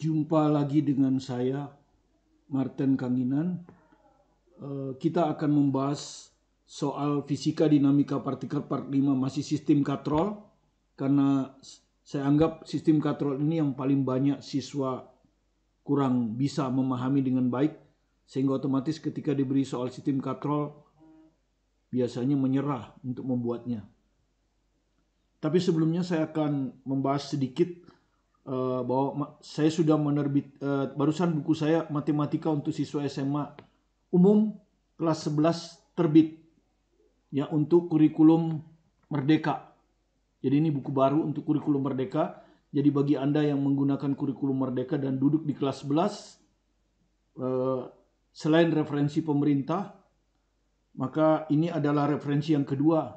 Jumpa lagi dengan saya, Martin Kanginan. Kita akan membahas soal fisika dinamika partikel part 5 masih sistem katrol, karena saya anggap sistem katrol ini yang paling banyak siswa kurang bisa memahami dengan baik, sehingga otomatis ketika diberi soal sistem katrol biasanya menyerah untuk membuatnya. Tapi sebelumnya saya akan membahas sedikit bahwa saya sudah barusan buku saya Matematika untuk Siswa SMA Umum kelas 11 terbit ya, untuk kurikulum Merdeka. Jadi ini buku baru untuk kurikulum Merdeka. Jadi bagi Anda yang menggunakan kurikulum Merdeka dan duduk di kelas 11, selain referensi pemerintah, maka ini adalah referensi yang kedua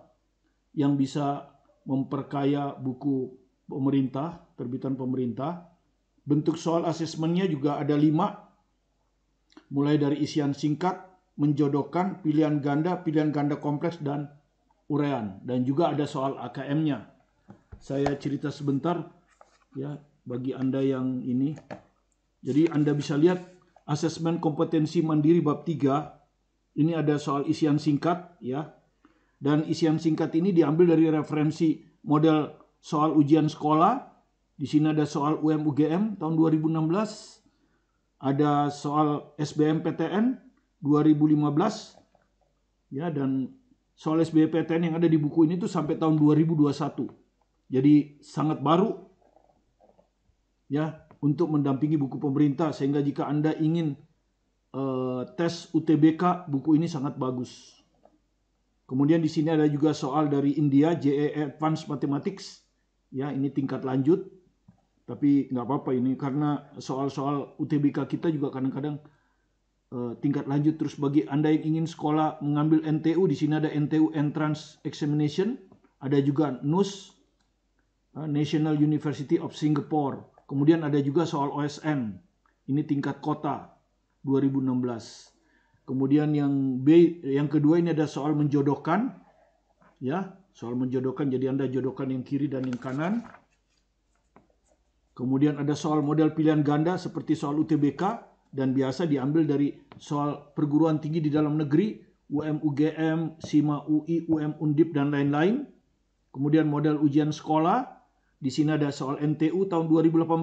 yang bisa memperkaya buku pemerintah, terbitan pemerintah. Bentuk soal asesmennya juga ada 5, mulai dari isian singkat, menjodohkan, pilihan ganda kompleks, dan uraian. Dan juga ada soal AKM-nya. Saya cerita sebentar ya bagi Anda yang ini. Jadi Anda bisa lihat asesmen kompetensi mandiri bab 3. Ini ada soal isian singkat ya. Dan isian singkat ini diambil dari referensi model soal ujian sekolah. Di sini ada soal UM-UGM tahun 2016. Ada soal SBMPTN 2015. Ya, dan soal SBMPTN yang ada di buku ini tuh sampai tahun 2021. Jadi sangat baru ya untuk mendampingi buku pemerintah, sehingga jika Anda ingin tes UTBK, buku ini sangat bagus. Kemudian di sini ada juga soal dari India, JEE Advanced Mathematics. Ya, ini tingkat lanjut. Tapi nggak apa-apa ini, karena soal-soal UTBK kita juga kadang-kadang tingkat lanjut. Terus bagi Anda yang ingin sekolah mengambil NTU, di sini ada NTU Entrance Examination. Ada juga NUS, National University of Singapore. Kemudian ada juga soal OSN. Ini tingkat kota 2016. Kemudian yang B, yang kedua ini ada soal menjodohkan. Ya, soal menjodohkan, jadi Anda jodohkan yang kiri dan yang kanan. Kemudian ada soal model pilihan ganda seperti soal UTBK dan biasa diambil dari soal perguruan tinggi di dalam negeri, UM-UGM, SIMA UI, UM-Undip dan lain-lain. Kemudian model ujian sekolah. Di sini ada soal NTU tahun 2018.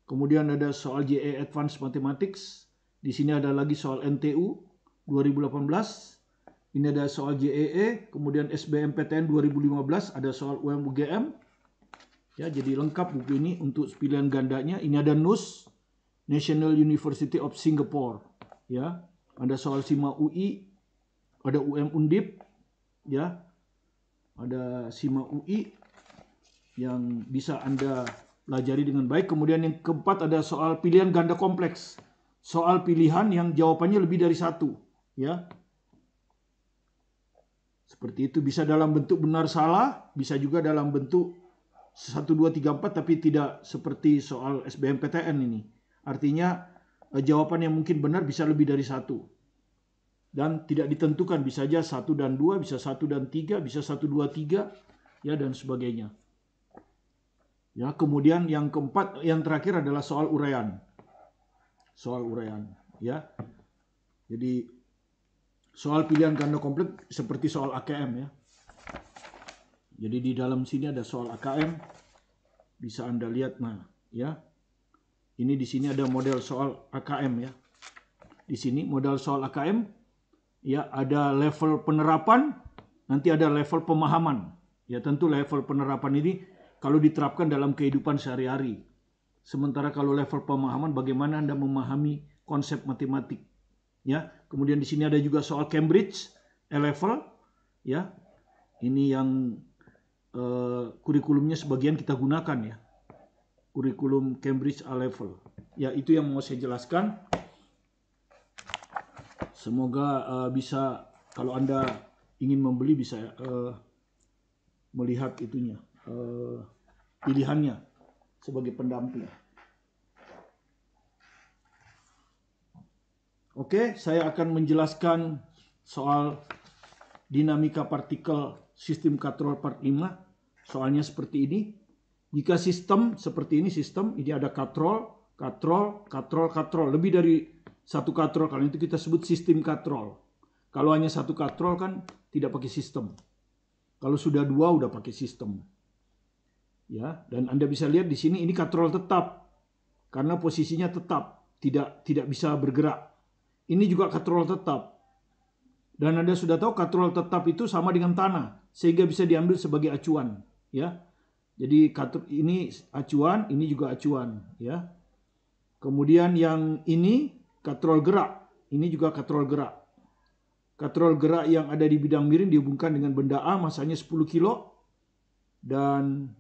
Kemudian ada soal JEE Advanced Mathematics. Di sini ada lagi soal NTU 2018. Ini ada soal JEE, kemudian SBMPTN 2015, ada soal UM-UGM. Ya, jadi lengkap buku ini untuk pilihan gandanya. Ini ada NUS, National University of Singapore. Ya, ada soal SIMA UI, ada UM-Undip, ya, ada SIMA UI yang bisa Anda pelajari dengan baik. Kemudian yang keempat ada soal pilihan ganda kompleks. Soal pilihan yang jawabannya lebih dari satu. Ya. Seperti itu, bisa dalam bentuk benar salah, bisa juga dalam bentuk 1, 2, 3, 4, tapi tidak seperti soal SBMPTN ini. Artinya jawaban yang mungkin benar bisa lebih dari satu. Dan tidak ditentukan, bisa saja 1 dan 2, bisa 1 dan 3, bisa 1, 2, 3, ya, dan sebagainya. Ya, kemudian yang keempat, yang terakhir adalah soal uraian. Soal uraian, ya. Jadi soal pilihan ganda kompleks seperti soal AKM ya. Jadi di dalam sini ada soal AKM. Bisa Anda lihat, nah, ya. Ini di sini ada model soal AKM ya. Di sini model soal AKM ya, ada level penerapan, nanti ada level pemahaman. Ya, tentu level penerapan ini kalau diterapkan dalam kehidupan sehari-hari. Sementara kalau level pemahaman, bagaimana Anda memahami konsep matematik. Ya, kemudian di sini ada juga soal Cambridge A-level. Ya, ini yang kurikulumnya sebagian kita gunakan ya. Kurikulum Cambridge A-level. Ya, itu yang mau saya jelaskan. Semoga bisa, kalau Anda ingin membeli bisa melihat itunya, pilihannya sebagai pendamping. Oke, saya akan menjelaskan soal dinamika partikel sistem katrol part 5. Soalnya seperti ini. Jika sistem seperti ini, sistem ini ada katrol, katrol, katrol, katrol. Lebih dari satu katrol, kalau itu kita sebut sistem katrol. Kalau hanya satu katrol kan tidak pakai sistem. Kalau sudah dua udah pakai sistem. Ya, dan Anda bisa lihat di sini ini katrol tetap. Karena posisinya tetap, tidak bisa bergerak. Ini juga katrol tetap. Dan Anda sudah tahu katrol tetap itu sama dengan tanah, sehingga bisa diambil sebagai acuan, ya. Jadi ini acuan, ini juga acuan, ya. Kemudian yang ini katrol gerak, ini juga katrol gerak. Katrol gerak yang ada di bidang miring dihubungkan dengan benda A, masanya 10 kilo. Dan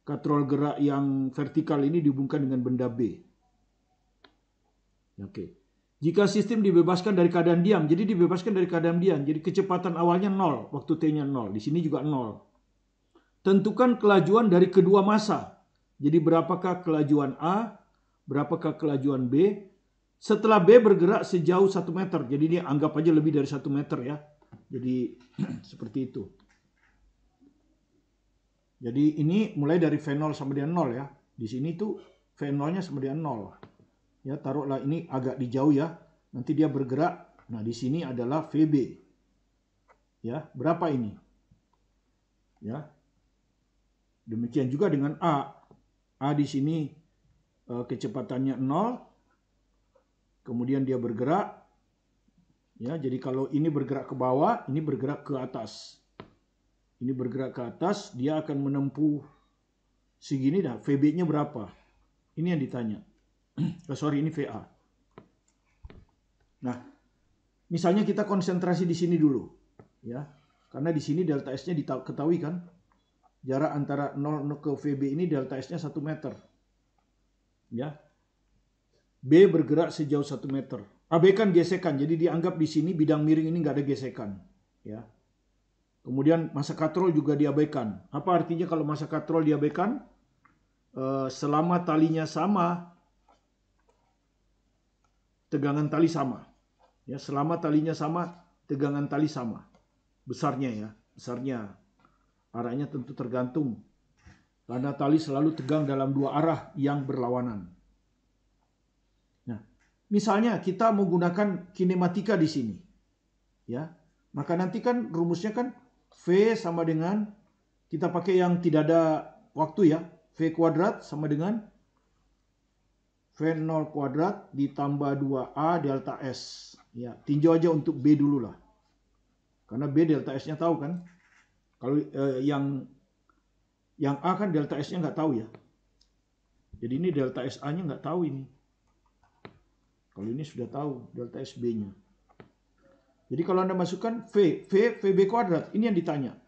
katrol gerak yang vertikal ini dihubungkan dengan benda B. Oke. Jika sistem dibebaskan dari keadaan diam, jadi dibebaskan dari keadaan diam, jadi kecepatan awalnya 0, waktu T-nya 0, di sini juga 0. Tentukan kelajuan dari kedua massa. Jadi berapakah kelajuan A, berapakah kelajuan B. Setelah B bergerak sejauh 1 meter, jadi ini anggap aja lebih dari 1 meter ya. Jadi seperti itu. Jadi ini mulai dari V0 sama dengan 0 ya. Di sini tuh V0-nya sama dengan 0. Ya, taruhlah ini agak dijauh ya. Nanti dia bergerak. Nah, di sini adalah VB. Ya, berapa ini? Ya. Demikian juga dengan A. A di sini kecepatannya 0. Kemudian dia bergerak. Ya, jadi kalau ini bergerak ke bawah, ini bergerak ke atas. Ini bergerak ke atas, dia akan menempuh segini dah. VB-nya berapa? Ini yang ditanya. Sorry, ini VA. Nah, misalnya kita konsentrasi di sini dulu, ya, karena di sini delta S-nya diketahui kan, jarak antara 0 ke VB ini delta S-nya 1 meter, ya. B bergerak sejauh 1 meter. AB kan gesekan, jadi dianggap di sini bidang miring ini nggak ada gesekan, ya. Kemudian massa katrol juga diabaikan. Apa artinya kalau massa katrol diabaikan? Selama talinya sama, tegangan tali sama. Ya, selama talinya sama, tegangan tali sama. Besarnya ya, besarnya. Arahnya tentu tergantung. Karena tali selalu tegang dalam dua arah yang berlawanan. Nah, misalnya kita menggunakan kinematika di sini. Ya, maka nanti kan rumusnya kan V sama dengan, kita pakai yang tidak ada waktu ya, V kuadrat sama dengan V0 kuadrat ditambah 2A delta S. Ya, tinjau aja untuk B dulu lah. Karena B delta S-nya tahu kan. Kalau yang A kan delta S-nya nggak tahu ya. Jadi ini delta SA-nya nggak tahu ini. Kalau ini sudah tahu delta SB-nya. Jadi kalau Anda masukkan VB kuadrat, ini yang ditanya.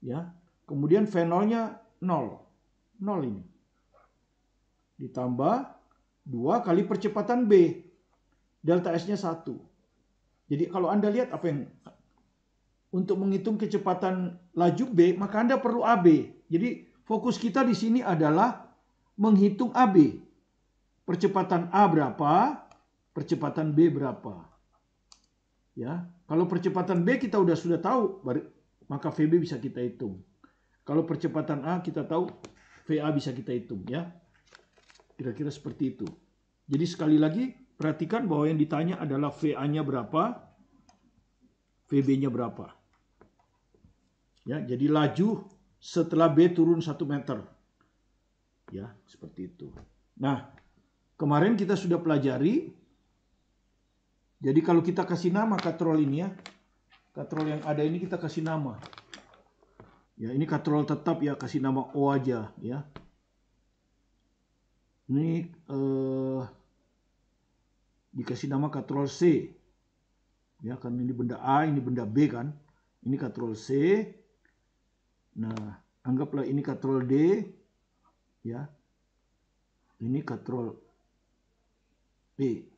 Ya, kemudian V0-nya 0. 0 ini. Ditambah 2 kali percepatan B. Delta S-nya 1. Jadi kalau Anda lihat apa yang untuk menghitung kecepatan laju B, maka Anda perlu AB. Jadi fokus kita di sini adalah menghitung AB. Percepatan A berapa, percepatan B berapa. Ya, kalau percepatan B kita sudah tahu, maka VB bisa kita hitung. Kalau percepatan A kita tahu, VA bisa kita hitung ya. Kira-kira seperti itu. Jadi sekali lagi perhatikan bahwa yang ditanya adalah VA-nya berapa, VB-nya berapa. Ya, jadi laju setelah B turun 1 meter. Ya, seperti itu. Nah, kemarin kita sudah pelajari. Jadi kalau kita kasih nama katrol ini ya, katrol yang ada ini kita kasih nama. Ya, ini katrol tetap ya, kasih nama O aja ya. Ini dikasih nama katrol C. Ya, karena ini benda A, ini benda B kan. Ini katrol C. Nah, anggaplah ini katrol D. Ya. Ini katrol B.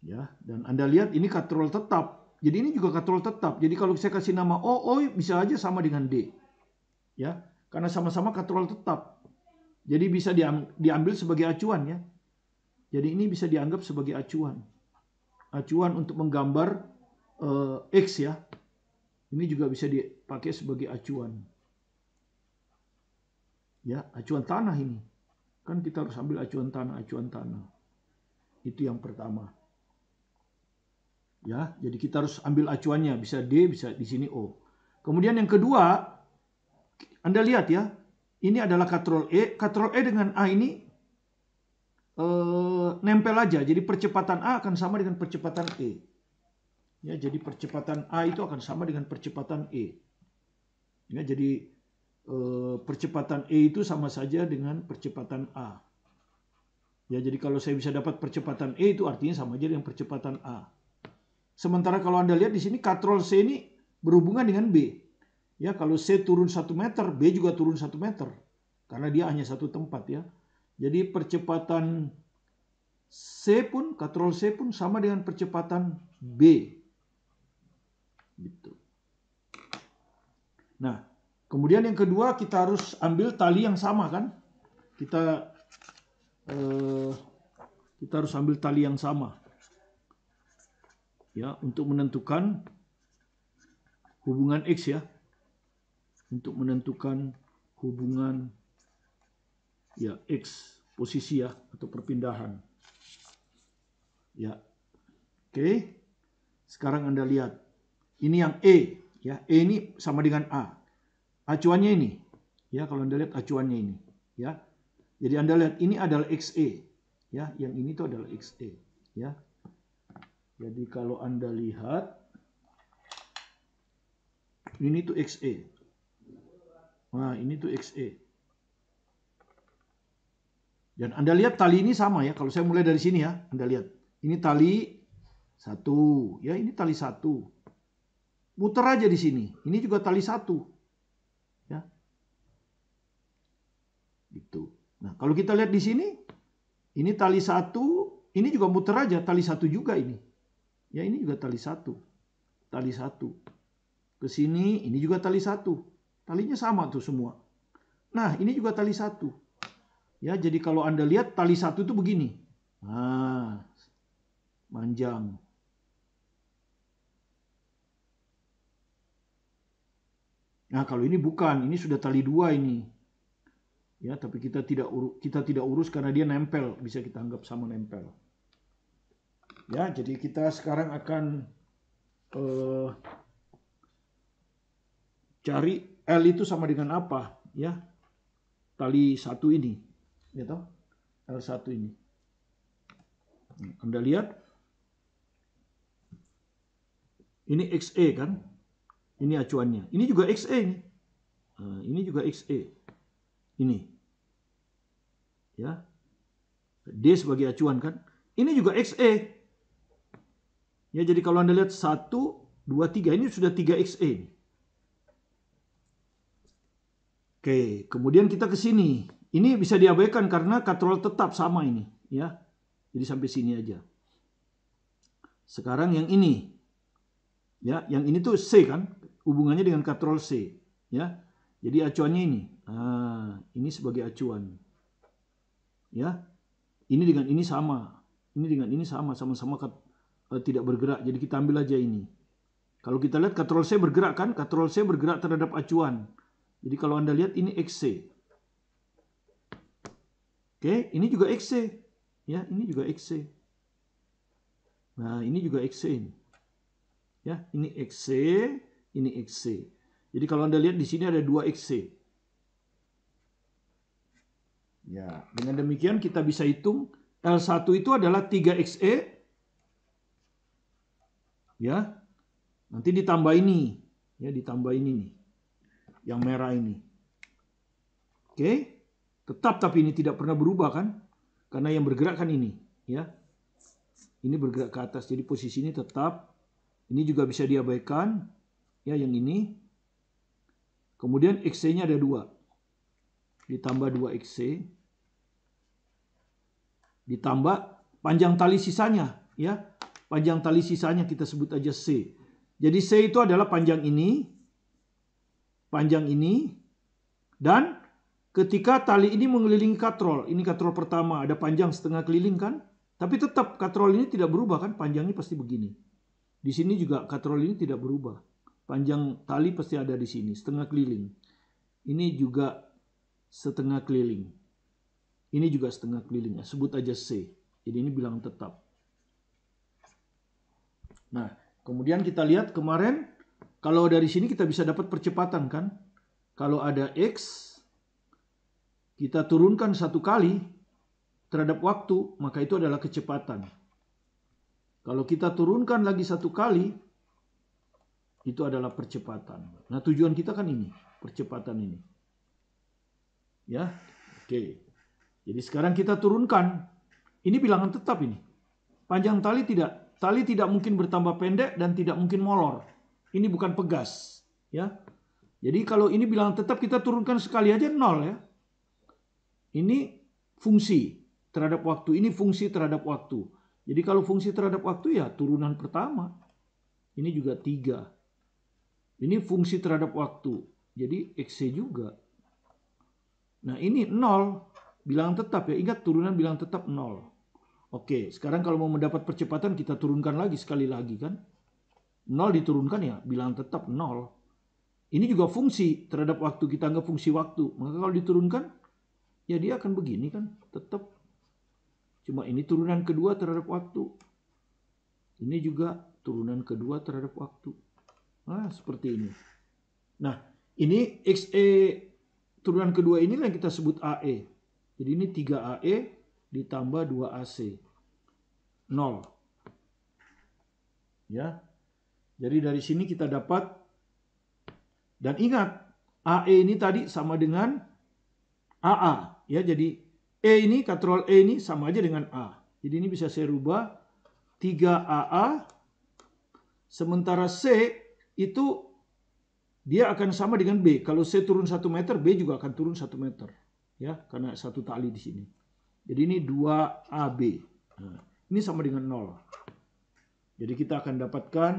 Ya, dan Anda lihat ini katrol tetap. Jadi ini juga katrol tetap. Jadi kalau saya kasih nama O bisa aja sama dengan D. Ya, karena sama-sama katrol tetap. Jadi bisa diambil sebagai acuan ya. Jadi ini bisa dianggap sebagai acuan. Acuan untuk menggambar X ya. Ini juga bisa pakai sebagai acuan. Ya, acuan tanah ini. Kan kita harus ambil acuan tanah. Itu yang pertama. Ya, jadi kita harus ambil acuannya, bisa D, bisa di sini O. Kemudian yang kedua, Anda lihat ya, ini adalah Ctrl E. Ctrl E dengan A ini nempel aja. Jadi percepatan A akan sama dengan percepatan E. Ya, jadi percepatan A itu akan sama dengan percepatan E. Ya, jadi percepatan E itu sama saja dengan percepatan A. Ya, jadi kalau saya bisa dapat percepatan E itu artinya sama aja dengan percepatan A. Sementara kalau Anda lihat di sini Ctrl C ini berhubungan dengan B. Ya, kalau C turun 1 meter, B juga turun 1 meter. Karena dia hanya satu tempat ya. Jadi percepatan C pun, Ctrl C pun sama dengan percepatan B. Gitu. Nah, kemudian yang kedua kita harus ambil tali yang sama kan. Kita harus ambil tali yang sama. Ya, untuk menentukan hubungan X ya. Untuk menentukan hubungan ya X, posisi ya, atau perpindahan. Ya. Oke. Sekarang Anda lihat. Ini yang E, ya. E ini sama dengan A. Acuannya ini. Ya, kalau Anda lihat acuannya ini, ya. Jadi Anda lihat ini adalah XE, ya. Yang ini tuh adalah XE, ya. Jadi kalau Anda lihat ini tuh XE. Nah, ini tuh XE. Dan Anda lihat tali ini sama ya. Kalau saya mulai dari sini ya, Anda lihat. Ini tali 1, ya, ini tali 1. Muter aja di sini. Ini juga tali 1. Ya. Gitu. Nah, kalau kita lihat di sini, ini tali 1, ini juga muter aja, tali 1 juga ini. Ya, ini juga tali 1. Tali 1. Ke sini, ini juga tali 1. Talinya sama tuh semua. Nah, ini juga tali 1. Ya, jadi kalau Anda lihat tali 1 itu begini. Nah, panjang. Nah, kalau ini bukan, ini sudah tali 2 ini. Ya, tapi kita tidak urus karena dia nempel, bisa kita anggap sama nempel. Ya, jadi kita sekarang akan cari L itu sama dengan apa, ya? Tali 1 ini, ya toh? L1 ini. Anda lihat, ini XE kan? Ini acuannya. Ini juga XE ini. Nah, ini juga XE. Ini. Ya. D sebagai acuan kan? Ini juga XE. Ya, jadi kalau Anda lihat 1, 2, 3, ini sudah 3 XE. Oke, kemudian kita ke sini. Ini bisa diabaikan karena Ctrl tetap sama ini, ya. Jadi sampai sini aja. Sekarang yang ini. Ya, yang ini tuh C kan? Hubungannya dengan Ctrl C, ya. Jadi acuannya ini. Nah, ini sebagai acuan. Ya. Ini dengan ini sama. Ini dengan ini sama-sama tidak bergerak. Jadi kita ambil aja ini. Kalau kita lihat Ctrl C bergerak kan? Ctrl C bergerak terhadap acuan. Jadi kalau Anda lihat ini XC. Oke, ini juga XC. Ya, ini juga XC. Nah, ini juga XC ini. Ya, ini XC, ini XC. Jadi kalau Anda lihat di sini ada 2 XC. Ya, dengan demikian kita bisa hitung L1 itu adalah 3 XE. Ya. Nanti ditambah ini, ya, ditambah ini nih. Yang merah ini. Oke? Tetap tapi ini tidak pernah berubah kan? Karena yang bergerak kan ini, ya. Ini bergerak ke atas, jadi posisi ini tetap. Ini juga bisa diabaikan, ya, yang ini. Kemudian XC-nya ada 2. Ditambah 2 XC. Ditambah panjang tali sisanya, ya. Panjang tali sisanya kita sebut aja C. Jadi C itu adalah panjang ini, dan ketika tali ini mengelilingi katrol, ini katrol pertama ada panjang setengah keliling kan, tapi tetap katrol ini tidak berubah kan, panjangnya pasti begini. Di sini juga katrol ini tidak berubah. Panjang tali pasti ada di sini, setengah keliling. Ini juga setengah keliling. Ini juga setengah keliling. Sebut aja C. Jadi ini bilangan tetap. Nah, kemudian kita lihat kemarin, kalau dari sini kita bisa dapat percepatan kan? Kalau ada X, kita turunkan satu kali terhadap waktu, maka itu adalah kecepatan. Kalau kita turunkan lagi satu kali, itu adalah percepatan. Nah, tujuan kita kan ini, percepatan ini. Ya, oke. Jadi sekarang kita turunkan. Ini bilangan tetap ini. Panjang tali tidak mungkin bertambah pendek dan tidak mungkin molor. Ini bukan pegas, ya. Jadi kalau ini bilangan tetap kita turunkan sekali aja 0 ya. Ini fungsi terhadap waktu, ini fungsi terhadap waktu. Jadi kalau fungsi terhadap waktu ya turunan pertama. Ini juga 3. Ini fungsi terhadap waktu. Jadi XC juga. Nah ini 0. Bilangan tetap ya. Ingat turunan bilangan tetap 0. Oke, sekarang kalau mau mendapat percepatan kita turunkan lagi sekali lagi kan. 0 diturunkan ya bilangan tetap 0. Ini juga fungsi terhadap waktu. Kita anggap fungsi waktu. Maka kalau diturunkan ya dia akan begini kan. Tetap. Cuma ini turunan kedua terhadap waktu. Ini juga turunan kedua terhadap waktu. Nah, seperti ini. Nah, ini XE turunan kedua inilah yang kita sebut AE. Jadi ini 3AE ditambah 2AC. 0. Ya. Jadi dari sini kita dapat, dan ingat, AE ini tadi sama dengan AA. Ya, jadi E ini, katrol E ini sama aja dengan A. Jadi ini bisa saya rubah 3AA. Sementara C itu dia akan sama dengan B. Kalau C turun 1 meter, B juga akan turun 1 meter. Ya, karena satu tali di sini. Jadi ini 2AB. Nah, ini sama dengan 0. Jadi kita akan dapatkan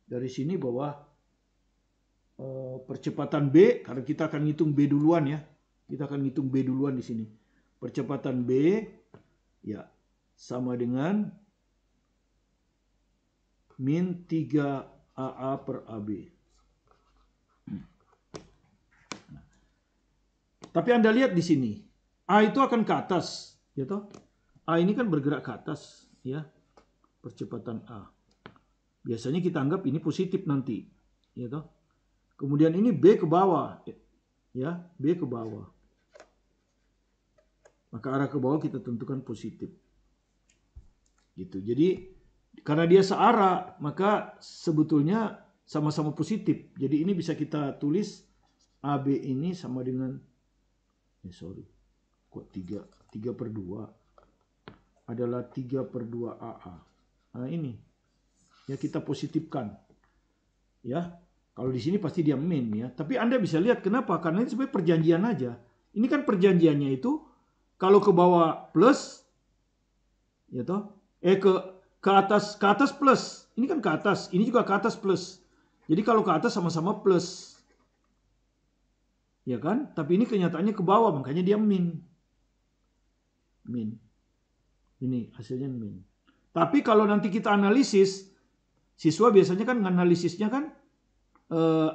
dari sini bahwa percepatan B, karena kita akan ngitung B duluan ya. Kita akan ngitung B duluan di sini. Percepatan B ya sama dengan min 3AA per AB. Tapi Anda lihat di sini, A itu akan ke atas, ya toh? A ini kan bergerak ke atas, ya. Percepatan A. Biasanya kita anggap ini positif nanti, ya toh? Kemudian ini B ke bawah, ya, B ke bawah. Maka arah ke bawah kita tentukan positif. Gitu. Jadi karena dia searah, maka sebetulnya sama-sama positif. Jadi ini bisa kita tulis AB ini sama dengan kok 3 per 2 adalah 3 per 2 AA. Nah ini ya kita positifkan. Ya, kalau di sini pasti dia min ya. Tapi Anda bisa lihat kenapa? Karena ini sebenarnya perjanjian aja. Ini kan perjanjiannya itu kalau ke bawah plus, ya toh, ke atas plus. Ini kan ke atas, ini juga ke atas plus. Jadi kalau ke atas sama-sama plus. Ya kan? Tapi ini kenyataannya ke bawah, makanya dia min. Min. Ini hasilnya min. Tapi kalau nanti kita analisis, siswa biasanya kan analisisnya kan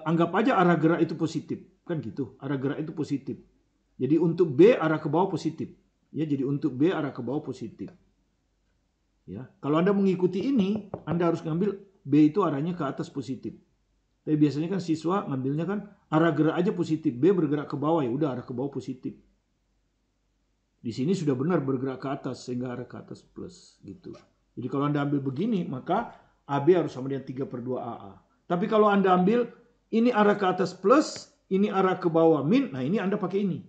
anggap aja arah gerak itu positif. Kan gitu, arah gerak itu positif. Jadi untuk B arah ke bawah positif. Ya, jadi untuk B arah ke bawah positif. Ya, kalau Anda mengikuti ini, Anda harus ngambil B itu arahnya ke atas positif. Tapi biasanya kan siswa ngambilnya kan arah gerak aja positif, B bergerak ke bawah, ya udah arah ke bawah positif. Di sini sudah benar bergerak ke atas sehingga arah ke atas plus gitu. Jadi kalau Anda ambil begini, maka AB harus sama dengan 3 per 2 AA. Tapi kalau Anda ambil ini arah ke atas plus, ini arah ke bawah min, nah ini Anda pakai ini.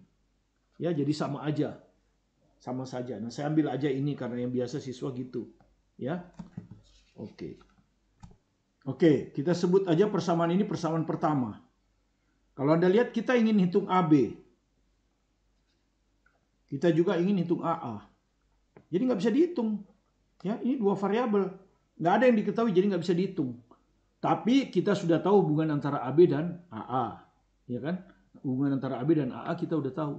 Ya, jadi sama aja. Sama saja. Nah, saya ambil aja ini karena yang biasa siswa gitu. Ya. Oke. Oke, kita sebut aja persamaan ini persamaan pertama. Kalau Anda lihat kita ingin hitung AB. Kita juga ingin hitung AA. Jadi nggak bisa dihitung. Ya, ini dua variabel. Nggak ada yang diketahui jadi nggak bisa dihitung. Tapi kita sudah tahu hubungan antara AB dan AA. Ya kan? Hubungan antara AB dan AA kita udah tahu.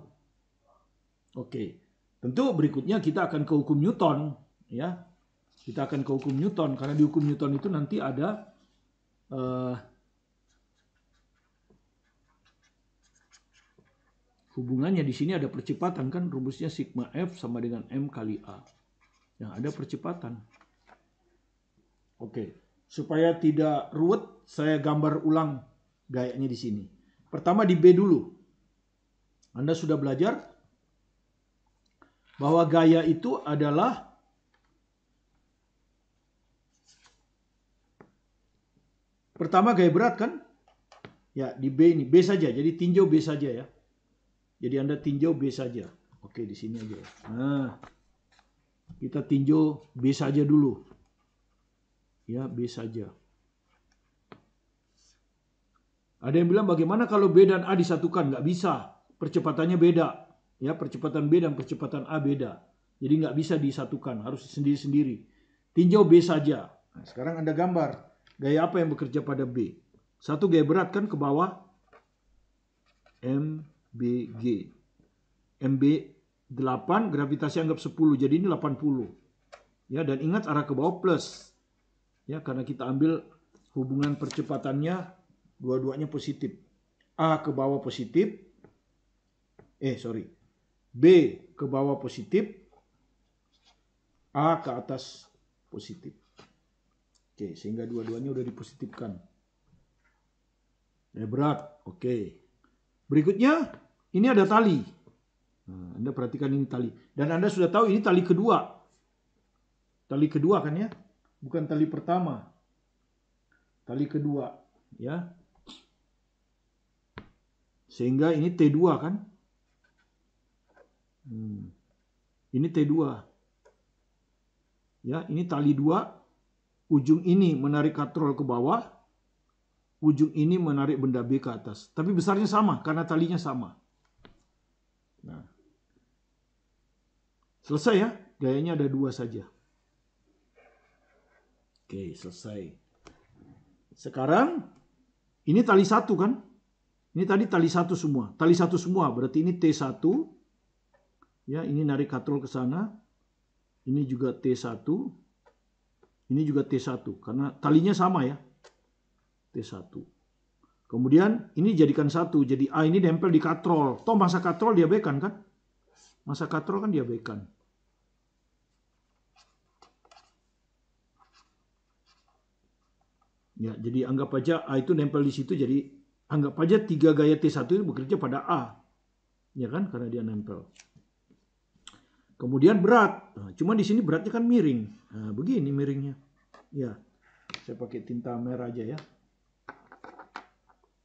Oke. Tentu berikutnya kita akan ke hukum Newton. Ya. Kita akan ke hukum Newton. Karena di hukum Newton itu nanti ada eh, hubungannya di sini ada percepatan kan, rumusnya sigma F sama dengan M kali A. Yang ada percepatan. Oke, supaya tidak ruwet, saya gambar ulang gayanya di sini. Pertama di B dulu. Anda sudah belajar bahwa gaya itu adalah pertama gaya berat kan? Ya, di B ini B saja. Jadi tinjau B saja ya. Jadi Anda tinjau B saja. Oke, di sini aja. Nah, kita tinjau B saja dulu. Ya, B saja. Ada yang bilang bagaimana kalau B dan A disatukan? Nggak bisa. Percepatannya beda. Ya, percepatan B dan percepatan A beda. Jadi nggak bisa disatukan. Harus sendiri-sendiri. Tinjau B saja. Nah, sekarang Anda gambar. Gaya apa yang bekerja pada B? Satu gaya berat kan ke bawah. MBG. MB 8, gravitasi anggap 10. Jadi ini 80. Ya, dan ingat arah ke bawah plus. Ya, karena kita ambil hubungan percepatannya dua-duanya positif. A ke bawah positif. B ke bawah positif. A ke atas positif. Oke, sehingga dua-duanya udah dipositifkan. Berat. Oke. Berikutnya, ini ada tali. Nah, Anda perhatikan ini tali. Dan Anda sudah tahu ini tali kedua. Tali kedua kan ya? Bukan tali pertama. Tali kedua. Ya. Sehingga ini T2 kan? Ini T2. Ya, ini tali 2. Ujung ini menarik katrol ke bawah. Ujung ini menarik benda B ke atas. Tapi besarnya sama karena talinya sama. Nah. Selesai ya? Gayanya ada 2 saja. Oke, selesai. Sekarang ini tali 1 kan? Ini tadi tali 1 semua. Tali 1 semua berarti ini T1. Ya, ini narik katrol ke sana. Ini juga T1. Ini juga T1 karena talinya sama ya. T1. Kemudian ini jadikan 1. Jadi A ini nempel di katrol. Toh masa katrol diabaikan kan? Masa katrol kan diabaikan. Ya, jadi anggap aja A itu nempel di situ. Jadi anggap aja 3 gaya T1 itu bekerja pada A. Ya kan? Karena dia nempel. Kemudian berat. Nah, cuma di sini beratnya kan miring. Nah, begini miringnya. Ya, saya pakai tinta merah aja ya.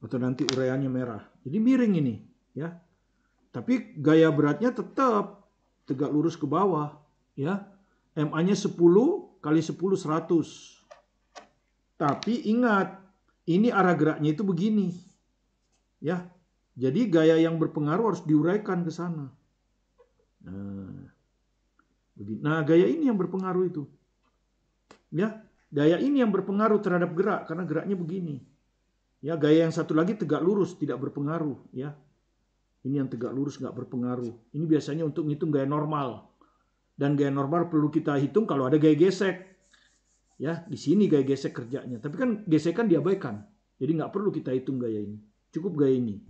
Atau nanti ureannya merah. Jadi miring ini, ya. Tapi gaya beratnya tetap tegak lurus ke bawah, ya. MA-nya 10 kali 10 100. Tapi ingat, ini arah geraknya itu begini. Ya. Jadi gaya yang berpengaruh harus diuraikan ke sana. Nah, gaya ini yang berpengaruh itu. Ya, gaya ini yang berpengaruh terhadap gerak karena geraknya begini. Ya, gaya yang satu lagi tegak lurus tidak berpengaruh, ya. Ini yang tegak lurus nggak berpengaruh. Ini biasanya untuk ngitung gaya normal. Dan gaya normal perlu kita hitung kalau ada gaya gesek. Ya, di sini gaya gesek kerjanya. Tapi kan gesekan diabaikan. Jadi nggak perlu kita hitung gaya ini. Cukup gaya ini.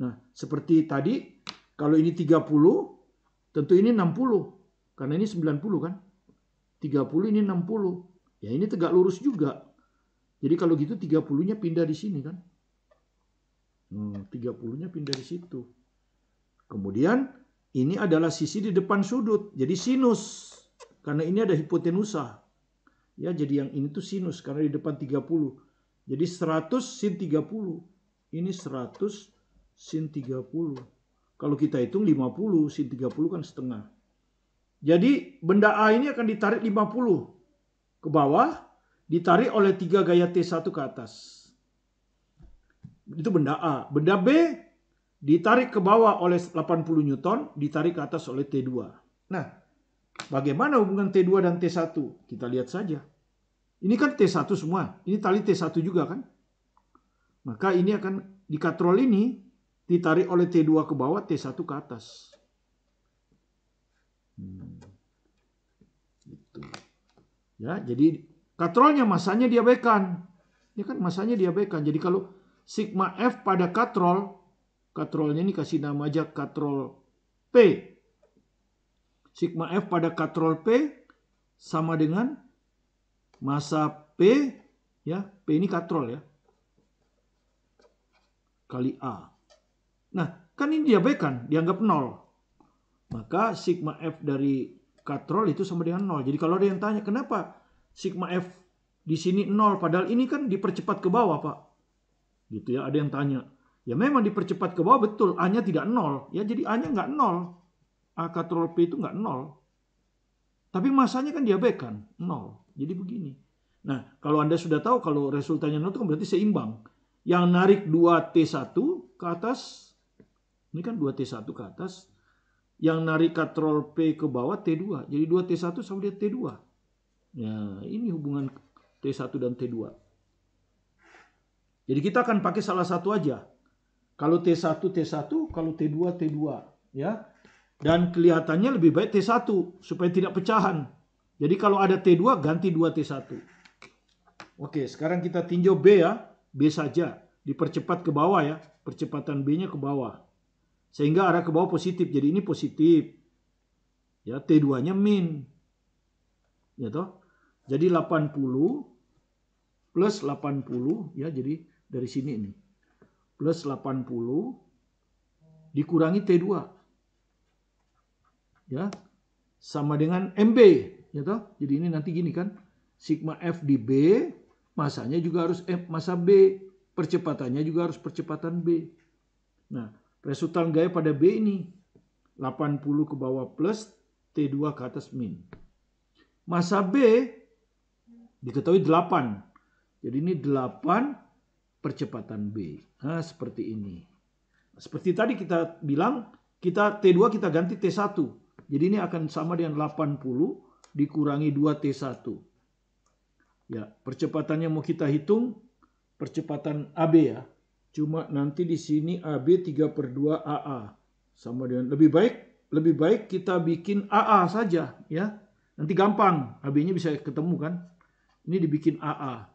Nah, seperti tadi, kalau ini 30, tentu ini 60. Karena ini 90 kan. 30 ini 60. Ya ini tegak lurus juga. Jadi kalau gitu 30-nya pindah di sini kan. 30-nya pindah di situ. Kemudian ini adalah sisi di depan sudut. Jadi sinus. Karena ini ada hipotenusa. Ya, jadi yang ini tuh sinus karena di depan 30. Jadi 100 sin 30. Ini 100 sin 30. Kalau kita hitung 50 sin 30 kan setengah. Jadi benda A ini akan ditarik 50 ke bawah, ditarik oleh 3 gaya T1 ke atas. Itu benda A. Benda B ditarik ke bawah oleh 80 Newton, ditarik ke atas oleh T2. Nah, bagaimana hubungan T2 dan T1? Kita lihat saja. Ini kan T1 semua. Ini tali T1 juga kan? Maka ini akan di katrol ini ditarik oleh T2 ke bawah, T1 ke atas. Gitu. Ya, jadi katrolnya masanya diabaikan. Ya kan masanya diabaikan. Jadi kalau sigma F pada katrol, katrolnya ini kasih nama aja katrol P. Sigma F pada katrol P sama dengan massa P, ya, P ini katrol ya, kali A. Nah, kan ini diabaikan, dianggap 0. Maka sigma F dari katrol itu sama dengan 0. Jadi kalau ada yang tanya, kenapa sigma F di sini 0, padahal ini kan dipercepat ke bawah, Pak. Gitu ya, ada yang tanya. Ya memang dipercepat ke bawah, betul, A-nya tidak 0. Ya jadi A-nya nggak 0. A katrol P itu nggak 0. Tapi masanya kan diabaikan, 0. Jadi begini. Nah, kalau Anda sudah tahu kalau resultannya 0 itu kan berarti seimbang. Yang narik 2T1 ke atas, ini kan 2T1 ke atas. Yang narik katrol P ke bawah T2. Jadi 2T1 sama dia T2. Ya, ini hubungan T1 dan T2. Jadi kita akan pakai salah satu aja. Kalau T1, T1, kalau T2, T2. Ya. Dan kelihatannya lebih baik T1 supaya tidak pecahan. Jadi kalau ada T2 ganti 2T1. Oke, sekarang kita tinjau B ya. B saja. Dipercepat ke bawah ya. Percepatan B-nya ke bawah. Sehingga arah ke bawah positif. Jadi ini positif. Ya, T2-nya min. Ya toh. Jadi 80 plus 80 ya, jadi dari sini nih. Plus 80 dikurangi T2. Ya, sama dengan MB, ya toh. Jadi ini nanti gini kan, sigma F di B, masanya juga harus F, massa B, percepatannya juga harus percepatan B. Nah, resultan gaya pada B ini 80 ke bawah plus T2 ke atas min. Massa B diketahui 8. Jadi ini 8 percepatan B. Nah, seperti ini. Seperti tadi kita bilang, kita T2 kita ganti T1. Jadi ini akan sama dengan 80 dikurangi 2T1. Ya, percepatannya mau kita hitung percepatan AB ya. Cuma nanti di sini AB 3/2 AA. Sama dengan lebih baik kita bikin AA saja ya. Nanti gampang, AB-nya bisa ketemu kan. Ini dibikin AA.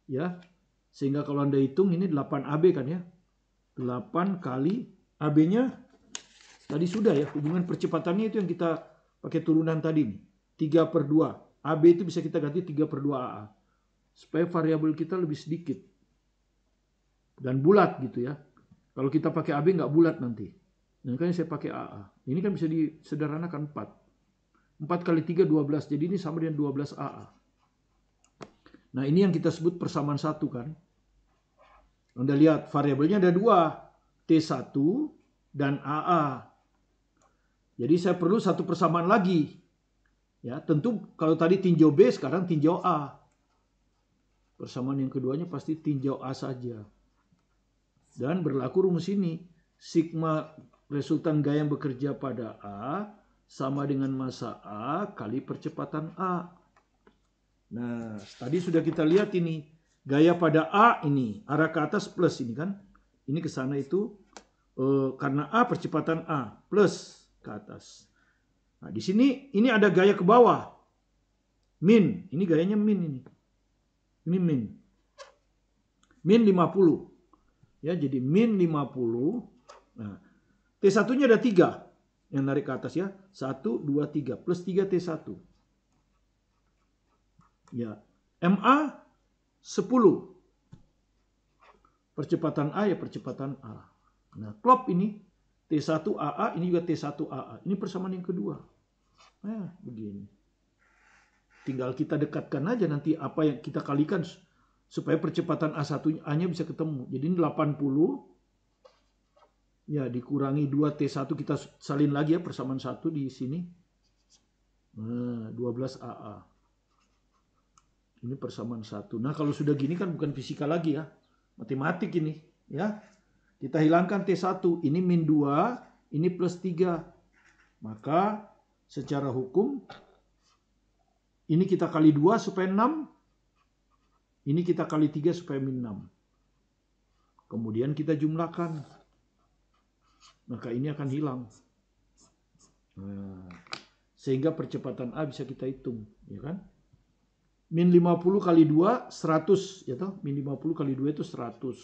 Ya. Sehingga kalau Anda hitung ini 8AB kan ya. 8 kali AB-nya tadi sudah ya, hubungan percepatannya itu yang kita pakai turunan tadi nih. 3/2. AB itu bisa kita ganti 3/2 AA. Supaya variabel kita lebih sedikit. Dan bulat gitu ya. Kalau kita pakai AB nggak bulat nanti. Nah, makanya saya pakai AA. Ini kan bisa disederhanakan 4. 4 kali 3, 12. Jadi ini sama dengan 12 AA. Nah, ini yang kita sebut persamaan 1 kan. Anda lihat variabelnya ada 2. T1 dan AA. Jadi saya perlu satu persamaan lagi. Ya, tentu kalau tadi tinjau B, sekarang tinjau A. Persamaan yang keduanya pasti tinjau A saja. Dan berlaku rumus ini. Sigma resultan gaya yang bekerja pada A sama dengan massa A kali percepatan A. Nah, tadi sudah kita lihat ini. Gaya pada A ini, arah ke atas plus ini kan. Ini ke sana itu karena A percepatan A plus ke atas. Nah, di sini ini ada gaya ke bawah. Min, ini gayanya min ini. Ini min. Min 50. Ya, jadi min 50. Nah, T1-nya ada 3 yang narik ke atas ya. 1, 2, 3 plus 3 T1. Ya, MA 10. Percepatan A ya percepatan A. Nah, klop ini T1 AA, ini juga T1 AA. Ini persamaan yang kedua. Nah, begini. Tinggal kita dekatkan aja nanti apa yang kita kalikan supaya percepatan A1A-nya bisa ketemu. Jadi ini 80 ya dikurangi 2T1, kita salin lagi ya persamaan 1 di sini. Nah, 12 AA. Ini persamaan 1. Nah, kalau sudah gini kan bukan fisika lagi ya. Matematik ini ya. Kita hilangkan T1, ini min 2, ini plus 3. Maka secara hukum ini kita kali 2 supaya 6. Ini kita kali 3 supaya min 6. Kemudian kita jumlahkan. Maka ini akan hilang. Nah, sehingga percepatan A bisa kita hitung, ya kan? Min 50 kali 2, 100. Ya toh? Min 50 kali 2 itu 100.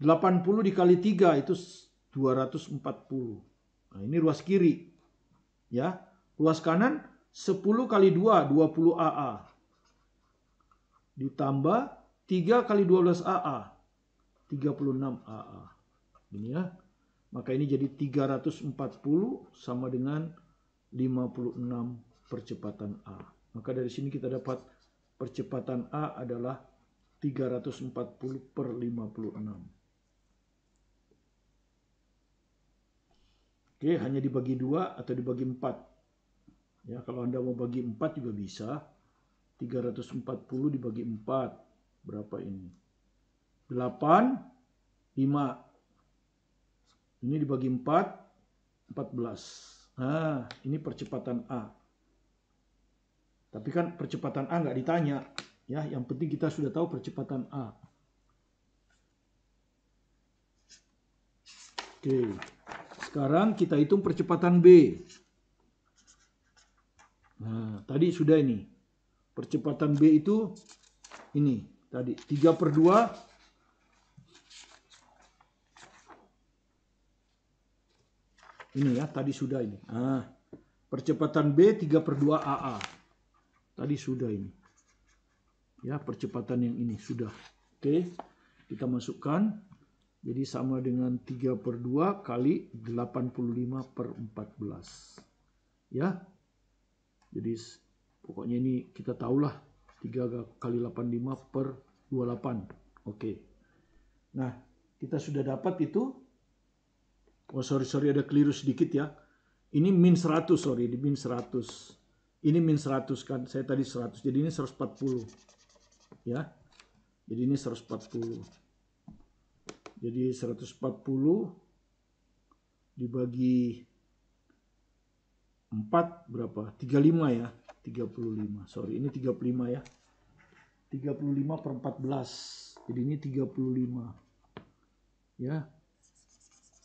80 dikali 3 itu 240. Nah, ini ruas kiri. Ya. Ruas kanan 10 kali 2, 20 AA. Ditambah 3 kali 12 AA, 36 AA. Ini ya. Maka ini jadi 340 sama dengan 56 percepatan A. Maka dari sini kita dapat percepatan A adalah 340 per 56. Oke, hanya dibagi 2 atau dibagi 4. Ya, kalau Anda mau bagi 4 juga bisa. 340 dibagi 4. Berapa ini? 8, 5. Ini dibagi 4, 14. Nah, ini percepatan A. Tapi kan percepatan A nggak ditanya. Ya, yang penting kita sudah tahu percepatan A. Oke. Sekarang kita hitung percepatan B. Nah, tadi sudah ini. Percepatan B itu ini. Tadi 3/2. Ini ya, tadi sudah ini. Nah, percepatan B 3/2 AA. Tadi sudah ini. Ya, percepatan yang ini sudah. Oke, kita masukkan. Jadi sama dengan 3/2 kali 85/14. Ya. Jadi pokoknya ini kita tahulah 3 kali 85 per 28. Oke. Nah, kita sudah dapat itu. Oh, sorry ada keliru sedikit ya. Ini min 100, sorry, di min 100. Ini min 100 kan, saya tadi 100. Jadi ini 140. Ya. Jadi ini 140. Jadi 140 dibagi 4 berapa? 35 ya. 35. Sorry, ini 35 ya. 35/14. Jadi ini 35. Ya.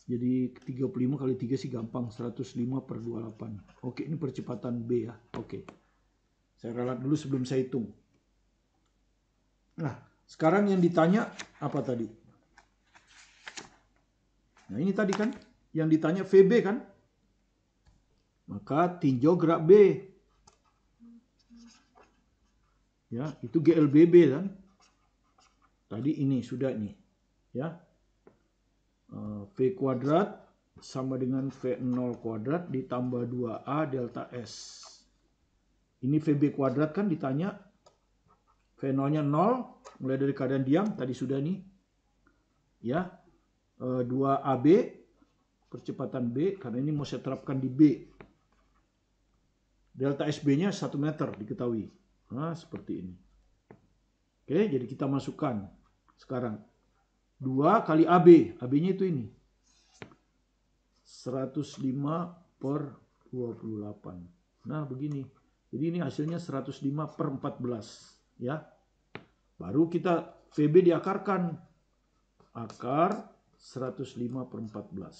Jadi 35 kali 3 sih gampang. 105/28. Oke, ini percepatan B ya. Oke. Saya ralat dulu sebelum saya hitung. Nah, sekarang yang ditanya apa tadi? Nah, ini tadi kan yang ditanya VB kan? Maka tinjau gerak B. Ya, itu GLBB kan? Tadi ini sudah nih. Ya. V kuadrat sama dengan V0 kuadrat ditambah 2A delta S. Ini VB kuadrat kan ditanya. V0-nya 0, mulai dari keadaan diam, tadi sudah nih. Ya. 2AB, percepatan B, karena ini mau saya terapkan di B. Delta SB-nya 1 meter diketahui. Nah, seperti ini. Oke, jadi kita masukkan sekarang. 2 kali AB. AB-nya itu ini. 105/28. Nah, begini. Jadi ini hasilnya 105/14. Ya. Baru kita VB diakarkan. Akar 105/14.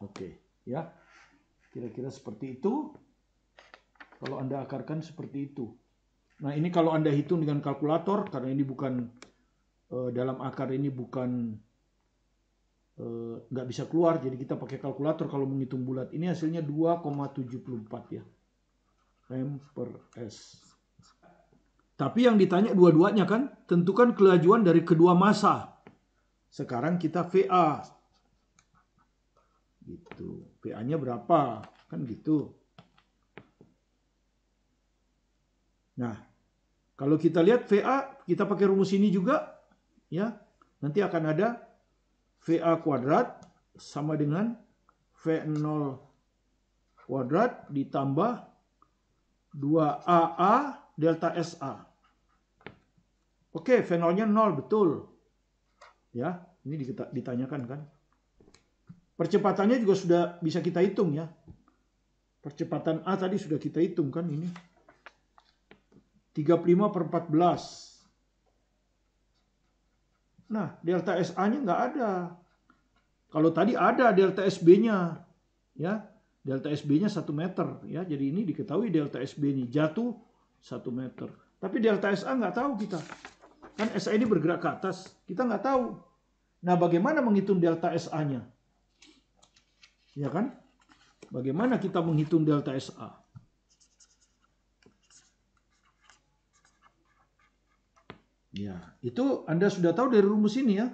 Oke. Ya. Kira-kira seperti itu. Kalau Anda akarkan seperti itu. Nah, ini kalau Anda hitung dengan kalkulator, karena ini bukan dalam akar ini bukan nggak bisa keluar, jadi kita pakai kalkulator kalau menghitung bulat. Ini hasilnya 2,74 ya, M per S. Tapi yang ditanya dua-duanya kan, tentukan kelajuan dari kedua massa. Sekarang kita VA. Gitu. VA-nya berapa? Kan gitu. Nah, kalau kita lihat VA, kita pakai rumus ini juga, ya. Nanti akan ada VA kuadrat sama dengan V0 kuadrat ditambah 2AA delta SA. Oke, V0-nya 0, betul. Ya, ini ditanyakan kan. Percepatannya juga sudah bisa kita hitung ya. Percepatan A tadi sudah kita hitung kan ini. 35/14. Nah, delta SA-nya nggak ada. Kalau tadi ada delta SB-nya. Ya, delta SB-nya 1 meter. Ya, jadi ini diketahui delta SB ini jatuh 1 meter. Tapi delta SA nggak tahu kita. Kan SA ini bergerak ke atas, kita nggak tahu. Nah, bagaimana menghitung delta SA-nya? Ya kan? Bagaimana kita menghitung delta SA? Ya, itu Anda sudah tahu dari rumus ini ya.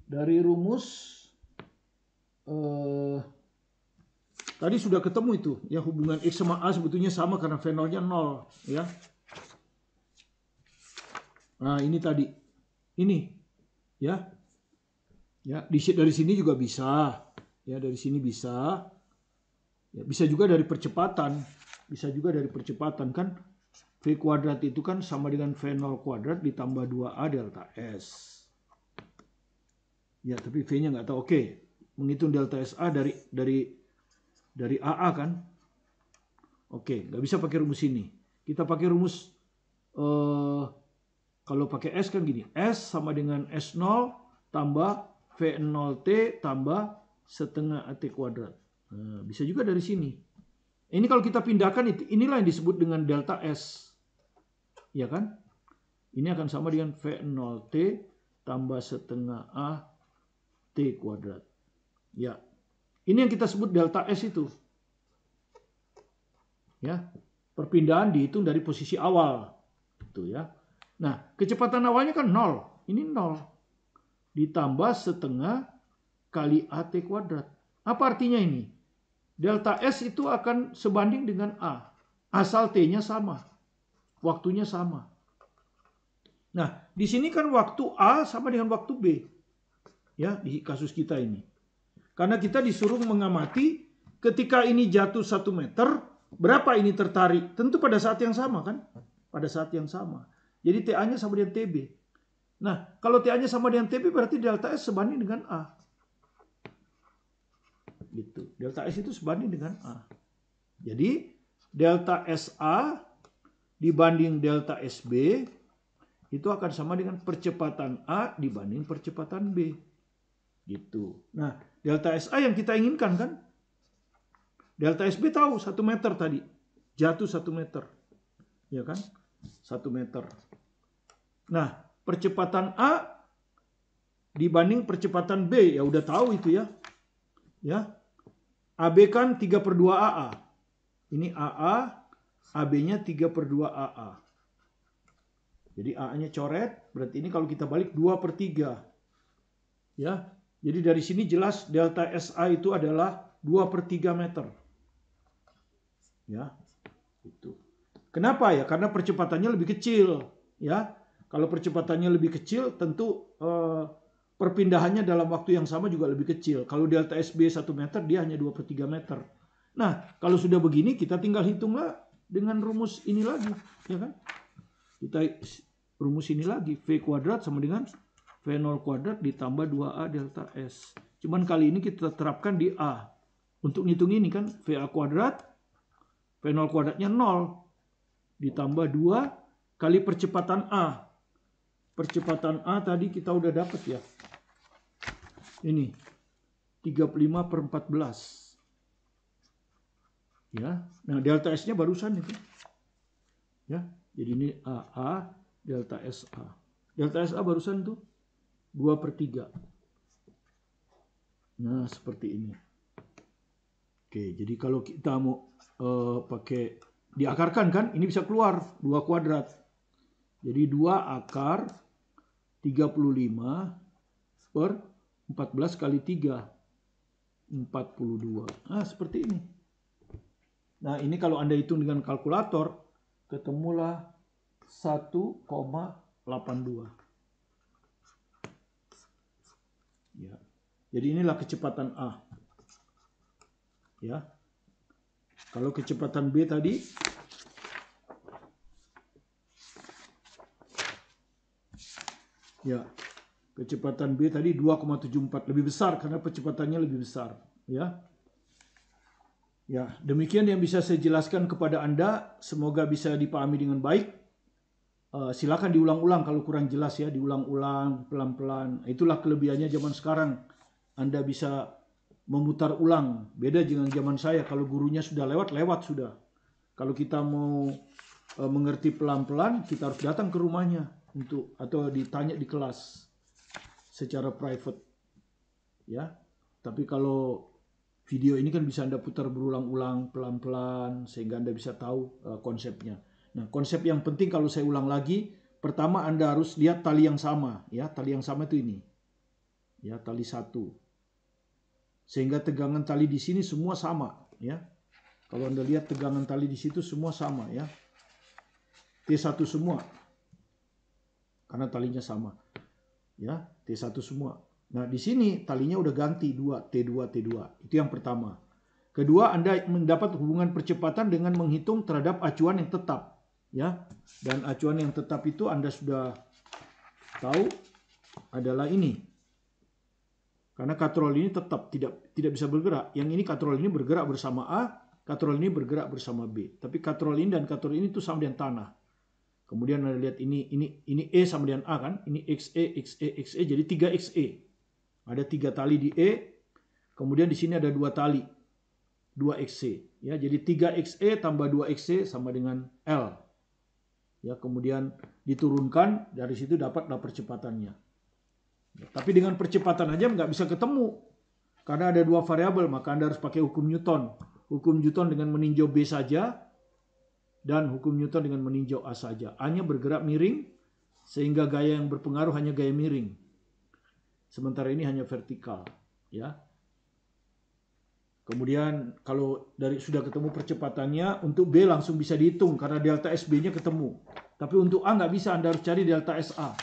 Dari rumus tadi sudah ketemu itu ya, hubungan X sama A sebetulnya sama karena V0-nya 0 ya. Nah, ini tadi. Ini ya. Ya, dari sini juga bisa. Ya, dari sini bisa. Ya, bisa juga dari percepatan. Bisa juga dari percepatan kan. V kuadrat itu kan sama dengan V0 kuadrat ditambah 2A delta S. Ya, tapi V-nya nggak tahu. Oke, menghitung delta SA dari AA kan. Oke, nggak bisa pakai rumus ini. Kita pakai rumus, kalau pakai S kan gini. S sama dengan S0 tambah V0T tambah setengah AT kuadrat. Nah, bisa juga dari sini. Ini kalau kita pindahkan, inilah yang disebut dengan delta S. Ya kan? Ini akan sama dengan V0T tambah setengah A T kuadrat. Ya. Ini yang kita sebut delta S itu. Ya. Perpindahan dihitung dari posisi awal. Itu ya. Nah, kecepatan awalnya kan 0. Ini 0. Ditambah setengah kali AT kuadrat. Apa artinya ini? Delta S itu akan sebanding dengan A. Asal T-nya sama. Waktunya sama. Nah, di sini kan waktu A sama dengan waktu B. Ya, di kasus kita ini. Karena kita disuruh mengamati ketika ini jatuh 1 meter, berapa ini tertarik? Tentu pada saat yang sama kan? Pada saat yang sama. Jadi TA-nya sama dengan TB. Nah, kalau TA-nya sama dengan TB berarti delta S sebanding dengan A. Gitu. Delta S itu sebanding dengan A. Jadi delta SA dibanding delta SB itu akan sama dengan percepatan A dibanding percepatan B. Gitu. Nah, delta SA yang kita inginkan kan? Delta SB tahu 1 meter tadi. Jatuh 1 meter. Ya kan? 1 meter. Nah, percepatan A dibanding percepatan B. Ya udah tahu itu ya. Ya. AB kan 3/2 AA. Ini AA. AB-nya 3/2 AA. Jadi AA-nya coret, berarti ini kalau kita balik 2/3. Ya, jadi dari sini jelas delta SA itu adalah 2/3 meter. Ya, itu. Kenapa ya? Karena percepatannya lebih kecil. Ya, kalau percepatannya lebih kecil, tentu perpindahannya dalam waktu yang sama juga lebih kecil. Kalau delta SB 1 meter, dia hanya 2/3 meter. Nah, kalau sudah begini, kita tinggal hitunglah dengan rumus ini lagi, ya kan? Kita rumus ini lagi, V kuadrat sama dengan V0 kuadrat ditambah 2A delta S. Cuman kali ini kita terapkan di A. Untuk ngitung ini kan, VA kuadrat, V0 kuadratnya 0. Ditambah 2 kali percepatan A. Percepatan A tadi kita udah dapat ya. Ini, 35/14. Ya, nah delta S-nya barusan itu. Ya, jadi ini AA delta SA. Delta SA barusan tuh 2/3. Nah, seperti ini. Oke, jadi kalau kita mau pakai diakarkan kan, ini bisa keluar 2 kuadrat. Jadi 2 akar 35/14 kali 3. 42. Nah, seperti ini. Nah, ini kalau Anda hitung dengan kalkulator, ketemulah 1,82. Ya. Jadi inilah kecepatan A. Ya. Kalau kecepatan B tadi ya, kecepatan B tadi 2,74, lebih besar karena percepatannya lebih besar, ya. Ya, demikian yang bisa saya jelaskan kepada Anda. Semoga bisa dipahami dengan baik. Silakan diulang-ulang kalau kurang jelas ya, diulang-ulang pelan-pelan. Itulah kelebihannya zaman sekarang. Anda bisa memutar ulang. Beda dengan zaman saya, kalau gurunya sudah lewat, lewat sudah. Kalau kita mau mengerti pelan-pelan, kita harus datang ke rumahnya atau ditanya di kelas secara private, ya. Tapi kalau video ini kan bisa Anda putar berulang-ulang pelan-pelan sehingga Anda bisa tahu konsepnya. Nah, konsep yang penting kalau saya ulang lagi, pertama Anda harus lihat tali yang sama, ya. Tali yang sama itu ini. Ya, tali 1. Sehingga tegangan tali di sini semua sama, ya. Kalau Anda lihat tegangan tali di situ semua sama, ya. T1 semua. Karena talinya sama. Ya, T1 semua. Nah, di sini talinya udah ganti 2, T2, T2. Itu yang pertama. Kedua, Anda mendapat hubungan percepatan dengan menghitung terhadap acuan yang tetap, ya. Dan acuan yang tetap itu Anda sudah tahu adalah ini. Karena katrol ini tetap tidak bisa bergerak. Yang ini katrol ini bergerak bersama A, katrol ini bergerak bersama B. Tapi katrol ini dan katrol ini itu sama dengan tanah. Kemudian Anda lihat ini E sama dengan A kan? Ini XE, XE, XE jadi 3XE. Ada 3 tali di E, kemudian di sini ada 2 tali, 2XC. Ya, jadi 3XE tambah 2XC sama dengan L. Ya, kemudian diturunkan, dari situ dapatlah percepatannya. Ya, tapi dengan percepatan aja nggak bisa ketemu. Karena ada 2 variabel, maka Anda harus pakai hukum Newton. Hukum Newton dengan meninjau B saja, dan hukum Newton dengan meninjau A saja. A-nya bergerak miring, sehingga gaya yang berpengaruh hanya gaya miring. Sementara ini hanya vertikal, ya. Kemudian kalau sudah ketemu percepatannya, untuk B langsung bisa dihitung karena delta SB-nya ketemu. Tapi untuk A nggak bisa, Anda harus cari delta SA.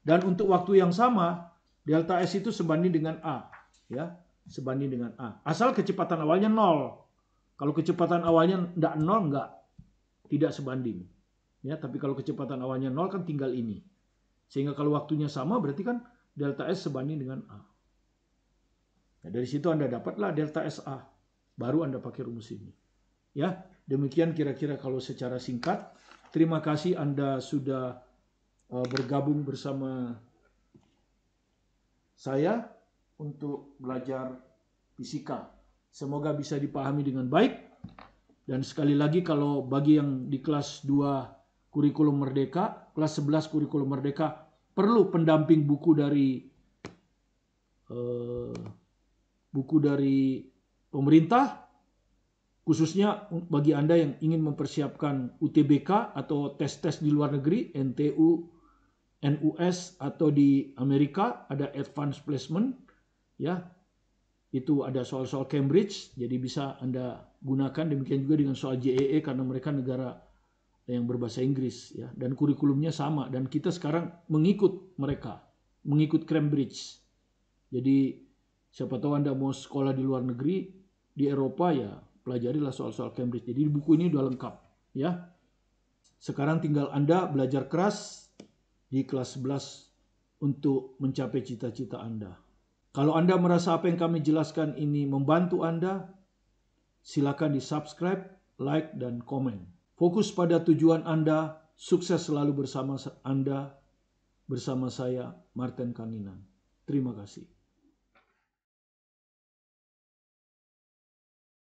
Dan untuk waktu yang sama, delta S itu sebanding dengan A, ya, sebanding dengan A. Asal kecepatan awalnya 0. Kalau kecepatan awalnya tidak 0, tidak sebanding. Ya, tapi kalau kecepatan awalnya 0 kan tinggal ini. Sehingga kalau waktunya sama berarti kan delta S sebanding dengan A. Nah, dari situ Anda dapatlah delta SA. Baru Anda pakai rumus ini. Ya, demikian kira-kira kalau secara singkat. Terima kasih Anda sudah bergabung bersama saya untuk belajar fisika. Semoga bisa dipahami dengan baik. Dan sekali lagi kalau bagi yang di kelas 2 kurikulum merdeka, kelas 11 kurikulum merdeka, perlu pendamping buku dari pemerintah, khususnya bagi Anda yang ingin mempersiapkan UTBK atau tes-tes di luar negeri, NTU, NUS, atau di Amerika ada Advanced Placement, ya. Itu ada soal-soal Cambridge, jadi bisa Anda gunakan. Demikian juga dengan soal JEE karena mereka negara yang berbahasa Inggris, ya, dan kurikulumnya sama, dan kita sekarang mengikut mereka, mengikut Cambridge. Jadi siapa tahu Anda mau sekolah di luar negeri di Eropa, ya pelajarilah soal-soal Cambridge. Jadi buku ini udah lengkap, ya. Sekarang tinggal Anda belajar keras di kelas 11 untuk mencapai cita-cita Anda. Kalau Anda merasa apa yang kami jelaskan ini membantu Anda, silakan di-subscribe, like, dan komen. Fokus pada tujuan Anda, sukses selalu bersama Anda, bersama saya, Martin Kanginan. Terima kasih.